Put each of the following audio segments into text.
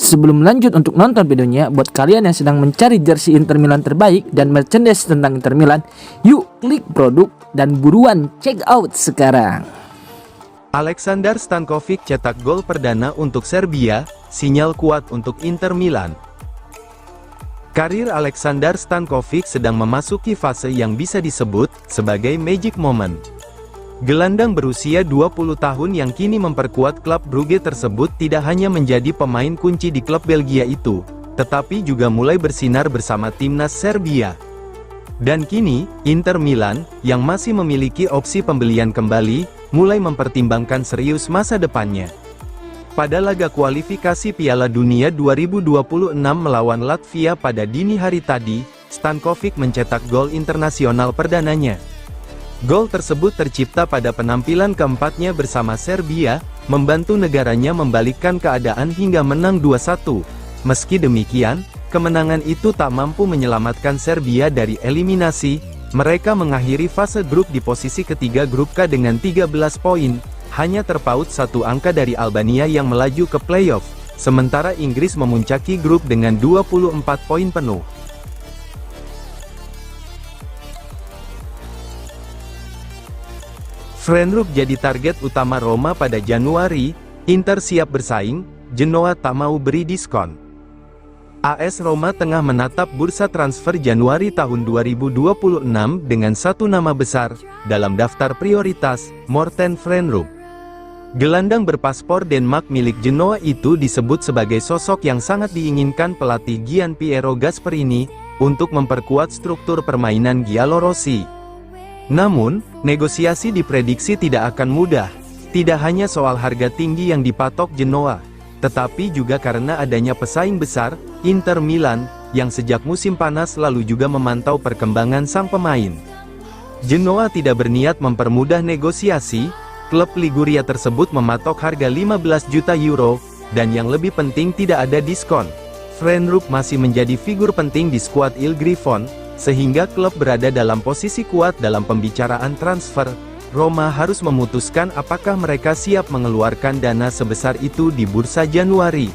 Sebelum lanjut untuk nonton videonya, buat kalian yang sedang mencari jersey Inter Milan terbaik dan merchandise tentang Inter Milan, yuk klik produk dan buruan check out sekarang. Aleksandar Stankovic cetak gol perdana untuk Serbia, sinyal kuat untuk Inter Milan. Karir Aleksandar Stankovic sedang memasuki fase yang bisa disebut sebagai magic moment. Gelandang berusia 20 tahun yang kini memperkuat klub Brugge tersebut tidak hanya menjadi pemain kunci di klub Belgia itu, tetapi juga mulai bersinar bersama timnas Serbia. Dan kini, Inter Milan, yang masih memiliki opsi pembelian kembali, mulai mempertimbangkan serius masa depannya. Pada laga kualifikasi Piala Dunia 2026 melawan Latvia pada dini hari tadi, Stankovic mencetak gol internasional perdananya. Gol tersebut tercipta pada penampilan keempatnya bersama Serbia, membantu negaranya membalikkan keadaan hingga menang 2-1. Meski demikian, kemenangan itu tak mampu menyelamatkan Serbia dari eliminasi. Mereka mengakhiri fase grup di posisi ketiga grup K dengan 13 poin, hanya terpaut satu angka dari Albania yang melaju ke playoff, sementara Inggris memuncaki grup dengan 24 poin penuh. Friendrup jadi target utama Roma pada Januari, Inter siap bersaing, Genoa tak mau beri diskon. AS Roma tengah menatap bursa transfer Januari tahun 2026 dengan satu nama besar, dalam daftar prioritas, Morten Friendrup. Gelandang berpaspor Denmark milik Genoa itu disebut sebagai sosok yang sangat diinginkan pelatih Gianpiero Gasperini, untuk memperkuat struktur permainan Giallorossi. Namun, negosiasi diprediksi tidak akan mudah, tidak hanya soal harga tinggi yang dipatok Genoa, tetapi juga karena adanya pesaing besar, Inter Milan, yang sejak musim panas lalu juga memantau perkembangan sang pemain. Genoa tidak berniat mempermudah negosiasi, klub Liguria tersebut mematok harga 15 juta euro, dan yang lebih penting tidak ada diskon. Friendrup masih menjadi figur penting di skuad Il Griffon, sehingga klub berada dalam posisi kuat dalam pembicaraan transfer. Roma harus memutuskan apakah mereka siap mengeluarkan dana sebesar itu di bursa Januari.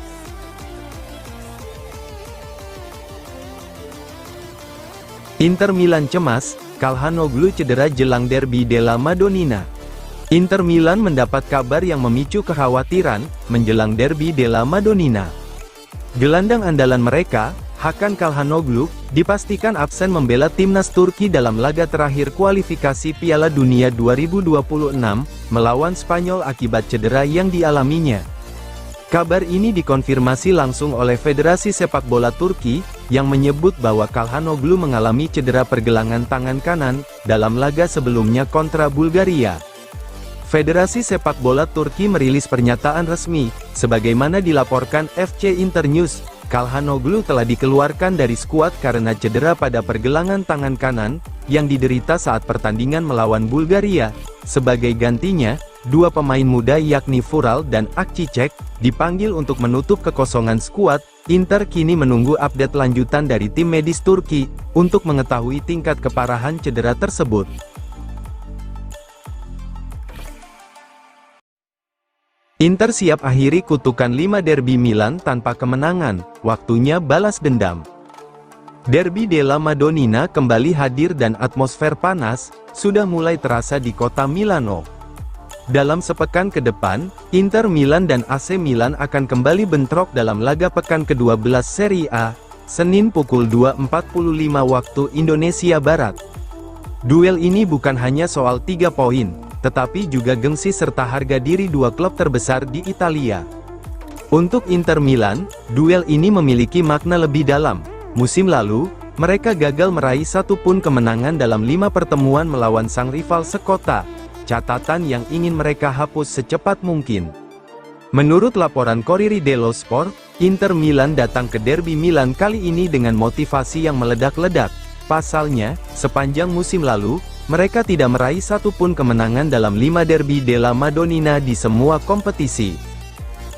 Inter Milan cemas, Calhanoglu cedera jelang derby della Madonnina. Inter Milan mendapat kabar yang memicu kekhawatiran, menjelang derby della Madonnina. Gelandang andalan mereka, Hakan Calhanoglu, dipastikan absen membela timnas Turki dalam laga terakhir kualifikasi Piala Dunia 2026, melawan Spanyol akibat cedera yang dialaminya. Kabar ini dikonfirmasi langsung oleh Federasi Sepak Bola Turki, yang menyebut bahwa Calhanoglu mengalami cedera pergelangan tangan kanan, dalam laga sebelumnya kontra Bulgaria. Federasi Sepak Bola Turki merilis pernyataan resmi, sebagaimana dilaporkan FC Internews. Calhanoglu telah dikeluarkan dari skuad karena cedera pada pergelangan tangan kanan, yang diderita saat pertandingan melawan Bulgaria. Sebagai gantinya, dua pemain muda yakni Vural dan Akcicek, dipanggil untuk menutup kekosongan skuad. Inter kini menunggu update lanjutan dari tim medis Turki, untuk mengetahui tingkat keparahan cedera tersebut. Inter siap akhiri kutukan 5 derby Milan tanpa kemenangan, waktunya balas dendam. Derby della Madonnina kembali hadir dan atmosfer panas, sudah mulai terasa di kota Milano. Dalam sepekan ke depan, Inter Milan dan AC Milan akan kembali bentrok dalam laga pekan ke-12 Serie A, Senin pukul 2.45 waktu Indonesia Barat. Duel ini bukan hanya soal 3 poin, tetapi juga gengsi serta harga diri dua klub terbesar di Italia. Untuk Inter Milan, duel ini memiliki makna lebih dalam. Musim lalu, mereka gagal meraih satu pun kemenangan dalam 5 pertemuan melawan sang rival sekota, catatan yang ingin mereka hapus secepat mungkin. Menurut laporan Corriere dello Sport, Inter Milan datang ke derby Milan kali ini dengan motivasi yang meledak-ledak. Pasalnya, sepanjang musim lalu, mereka tidak meraih satu pun kemenangan dalam 5 derby della Madonnina di semua kompetisi.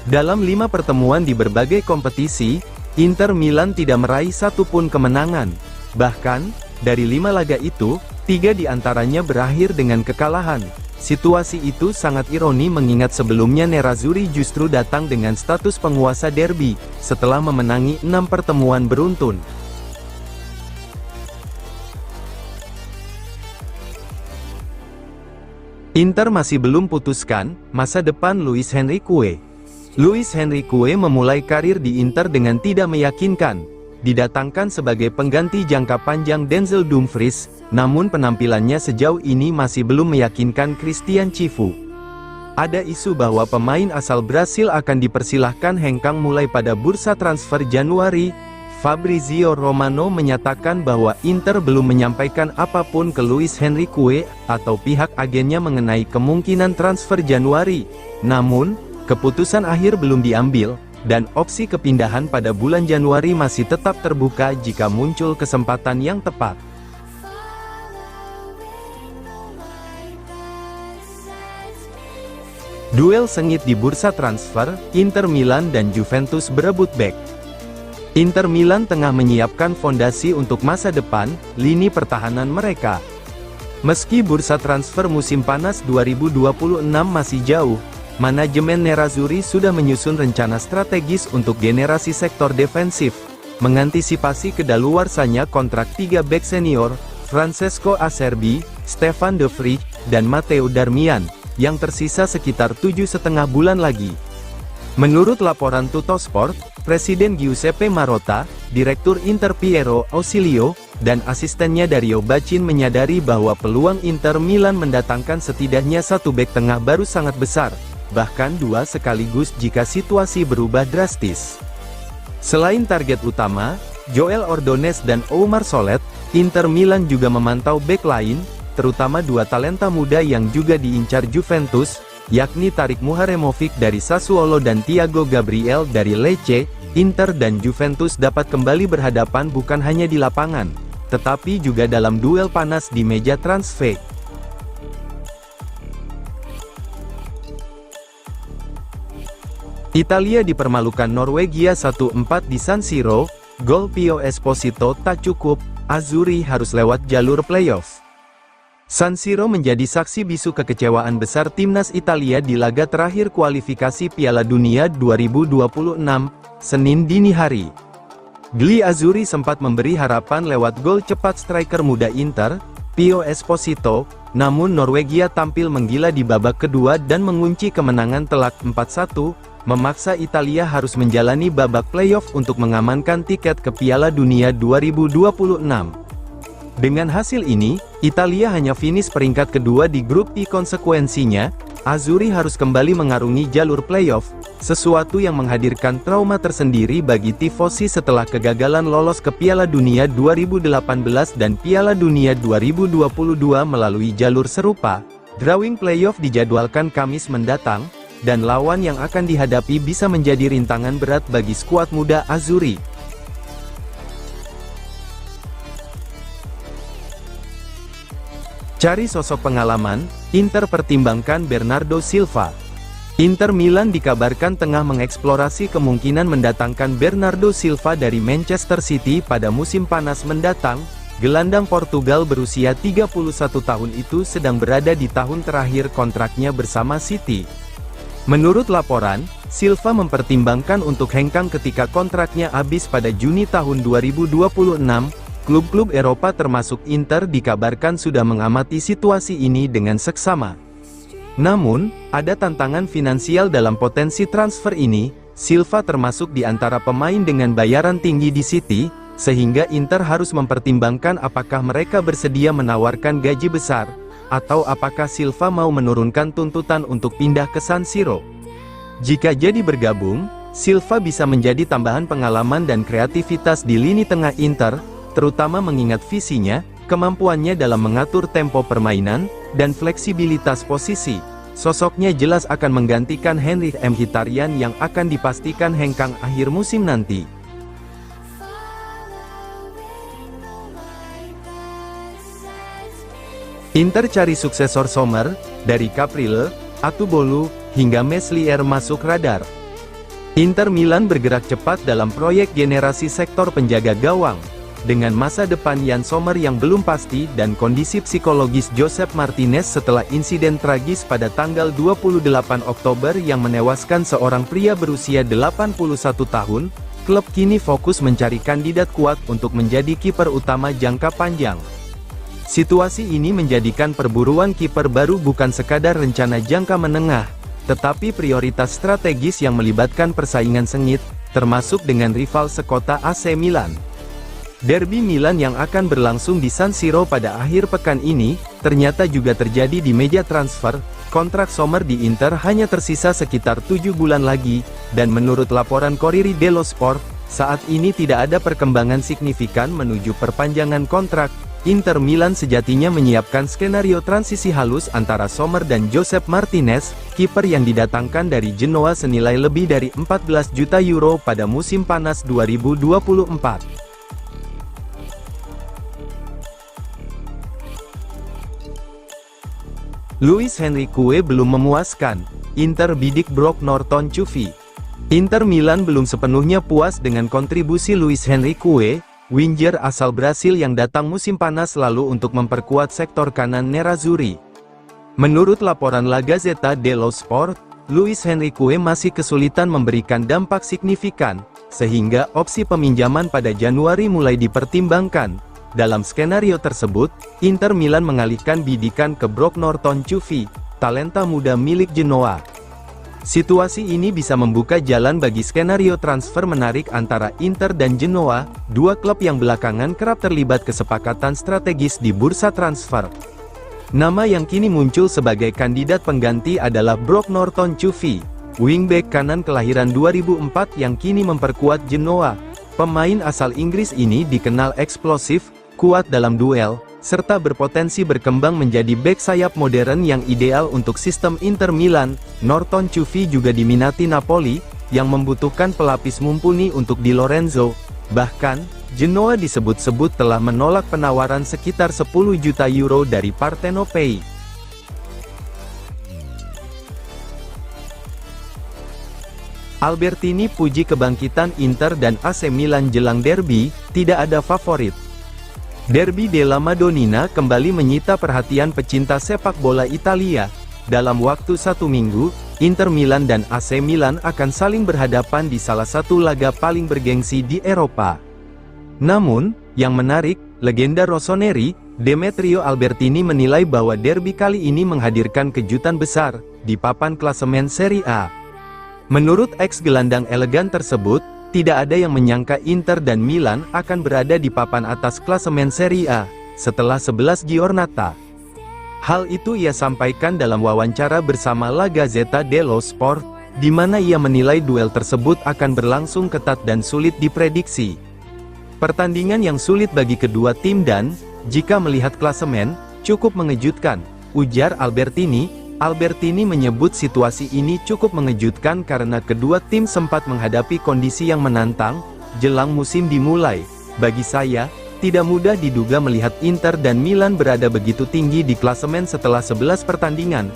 Dalam 5 pertemuan di berbagai kompetisi, Inter Milan tidak meraih satu pun kemenangan. Bahkan, dari 5 laga itu, 3 diantaranya berakhir dengan kekalahan. Situasi itu sangat ironi mengingat sebelumnya Nerazzurri justru datang dengan status penguasa derby, setelah memenangi 6 pertemuan beruntun. Inter masih belum putuskan masa depan Luis Enrique. Luis Enrique memulai karir di Inter dengan tidak meyakinkan. Didatangkan sebagai pengganti jangka panjang Denzel Dumfries, namun penampilannya sejauh ini masih belum meyakinkan Christian Chivu. Ada isu bahwa pemain asal Brasil akan dipersilahkan hengkang mulai pada bursa transfer Januari. Fabrizio Romano menyatakan bahwa Inter belum menyampaikan apapun ke Luis Enrique atau pihak agennya mengenai kemungkinan transfer Januari. Namun, keputusan akhir belum diambil, dan opsi kepindahan pada bulan Januari masih tetap terbuka jika muncul kesempatan yang tepat. Duel sengit di bursa transfer, Inter Milan dan Juventus berebut bek. Inter Milan tengah menyiapkan fondasi untuk masa depan, lini pertahanan mereka. Meski bursa transfer musim panas 2026 masih jauh, manajemen Nerazzurri sudah menyusun rencana strategis untuk generasi sektor defensif, mengantisipasi kedaluarsanya kontrak 3 bek senior, Francesco Acerbi, Stefan de Vrij, dan Matteo Darmian, yang tersisa sekitar 7,5 bulan lagi. Menurut laporan Tuttosport, Presiden Giuseppe Marotta, Direktur Inter Piero Ausilio, dan asistennya Dario Bacin menyadari bahwa peluang Inter Milan mendatangkan setidaknya 1 bek tengah baru sangat besar, bahkan 2 sekaligus jika situasi berubah drastis. Selain target utama, Joel Ordonez dan Oumar Solet, Inter Milan juga memantau bek lain, terutama 2 talenta muda yang juga diincar Juventus, yakni Tarik Muharemovic dari Sassuolo dan Thiago Gabriel dari Lecce. Inter dan Juventus dapat kembali berhadapan bukan hanya di lapangan, tetapi juga dalam duel panas di meja transfer. Italia dipermalukan Norwegia 1-4 di San Siro, gol Pio Esposito tak cukup, Azzurri harus lewat jalur playoff. San Siro menjadi saksi bisu kekecewaan besar timnas Italia di laga terakhir kualifikasi Piala Dunia 2026, Senin dini hari. Gli Azzurri sempat memberi harapan lewat gol cepat striker muda Inter, Pio Esposito, namun Norwegia tampil menggila di babak kedua dan mengunci kemenangan telak 4-1, memaksa Italia harus menjalani babak playoff untuk mengamankan tiket ke Piala Dunia 2026. Dengan hasil ini, Italia hanya finish peringkat kedua di grup I. Konsekuensinya, Azzurri harus kembali mengarungi jalur playoff, sesuatu yang menghadirkan trauma tersendiri bagi tifosi setelah kegagalan lolos ke Piala Dunia 2018 dan Piala Dunia 2022 melalui jalur serupa. Drawing playoff dijadwalkan Kamis mendatang, dan lawan yang akan dihadapi bisa menjadi rintangan berat bagi skuad muda Azzurri. Cari sosok pengalaman, Inter pertimbangkan Bernardo Silva. Inter Milan dikabarkan tengah mengeksplorasi kemungkinan mendatangkan Bernardo Silva dari Manchester City pada musim panas mendatang. Gelandang Portugal berusia 31 tahun itu sedang berada di tahun terakhir kontraknya bersama City. Menurut laporan, Silva mempertimbangkan untuk hengkang ketika kontraknya habis pada Juni tahun 2026. Klub-klub Eropa termasuk Inter dikabarkan sudah mengamati situasi ini dengan seksama. Namun, ada tantangan finansial dalam potensi transfer ini. Silva termasuk di antara pemain dengan bayaran tinggi di City, sehingga Inter harus mempertimbangkan apakah mereka bersedia menawarkan gaji besar, atau apakah Silva mau menurunkan tuntutan untuk pindah ke San Siro. Jika jadi bergabung, Silva bisa menjadi tambahan pengalaman dan kreativitas di lini tengah Inter, terutama mengingat visinya, kemampuannya dalam mengatur tempo permainan, dan fleksibilitas posisi. Sosoknya jelas akan menggantikan Henrikh Mkhitaryan yang akan dipastikan hengkang akhir musim nanti. Inter cari suksesor Sommer, dari Caprile, Atubolu, hingga Meslier masuk radar. Inter Milan bergerak cepat dalam proyek generasi sektor penjaga gawang. dengan masa depan Yann Sommer yang belum pasti dan kondisi psikologis Josep Martinez setelah insiden tragis pada tanggal 28 Oktober yang menewaskan seorang pria berusia 81 tahun, klub kini fokus mencari kandidat kuat untuk menjadi kiper utama jangka panjang. Situasi ini menjadikan perburuan kiper baru bukan sekadar rencana jangka menengah, tetapi prioritas strategis yang melibatkan persaingan sengit, termasuk dengan rival sekota AC Milan. Derby Milan yang akan berlangsung di San Siro pada akhir pekan ini, ternyata juga terjadi di meja transfer. Kontrak Sommer di Inter hanya tersisa sekitar 7 bulan lagi, dan menurut laporan Corriere dello Sport, saat ini tidak ada perkembangan signifikan menuju perpanjangan kontrak. Inter Milan sejatinya menyiapkan skenario transisi halus antara Sommer dan Josep Martinez, kiper yang didatangkan dari Genoa senilai lebih dari 14 juta euro pada musim panas 2024. Luis Henrique belum memuaskan, Inter bidik Brock Norton-Cuvi. Inter Milan belum sepenuhnya puas dengan kontribusi Luis Henrique, winger asal Brasil yang datang musim panas lalu untuk memperkuat sektor kanan Nerazzurri. Menurut laporan La Gazzetta dello Sport, Luis Henrique masih kesulitan memberikan dampak signifikan, sehingga opsi peminjaman pada Januari mulai dipertimbangkan. Dalam skenario tersebut, Inter Milan mengalihkan bidikan ke Brock Norton-Cuvi, talenta muda milik Genoa. Situasi ini bisa membuka jalan bagi skenario transfer menarik antara Inter dan Genoa, dua klub yang belakangan kerap terlibat kesepakatan strategis di bursa transfer. Nama yang kini muncul sebagai kandidat pengganti adalah Brock Norton-Cuvi, wingback kanan kelahiran 2004 yang kini memperkuat Genoa. Pemain asal Inggris ini dikenal eksplosif, kuat dalam duel, serta berpotensi berkembang menjadi bek sayap modern yang ideal untuk sistem Inter Milan. Norton-Cuvi juga diminati Napoli, yang membutuhkan pelapis mumpuni untuk Di Lorenzo. Bahkan, Genoa disebut-sebut telah menolak penawaran sekitar 10 juta euro dari Partenopei. Albertini puji kebangkitan Inter dan AC Milan jelang derby, tidak ada favorit. Derby della Madonnina kembali menyita perhatian pecinta sepak bola Italia. Dalam waktu 1 minggu, Inter Milan dan AC Milan akan saling berhadapan di salah satu laga paling bergengsi di Eropa. Namun, yang menarik, legenda Rossoneri, Demetrio Albertini menilai bahwa derby kali ini menghadirkan kejutan besar di papan klasemen Serie A. Menurut ex-gelandang elegan tersebut, tidak ada yang menyangka Inter dan Milan akan berada di papan atas klasemen Serie A, setelah 11 giornata. Hal itu ia sampaikan dalam wawancara bersama La Gazzetta dello Sport, di mana ia menilai duel tersebut akan berlangsung ketat dan sulit diprediksi. Pertandingan yang sulit bagi kedua tim dan, jika melihat klasemen, cukup mengejutkan, ujar Albertini. Albertini menyebut situasi ini cukup mengejutkan karena kedua tim sempat menghadapi kondisi yang menantang jelang musim dimulai. Bagi saya, tidak mudah diduga melihat Inter dan Milan berada begitu tinggi di klasemen setelah 11 pertandingan,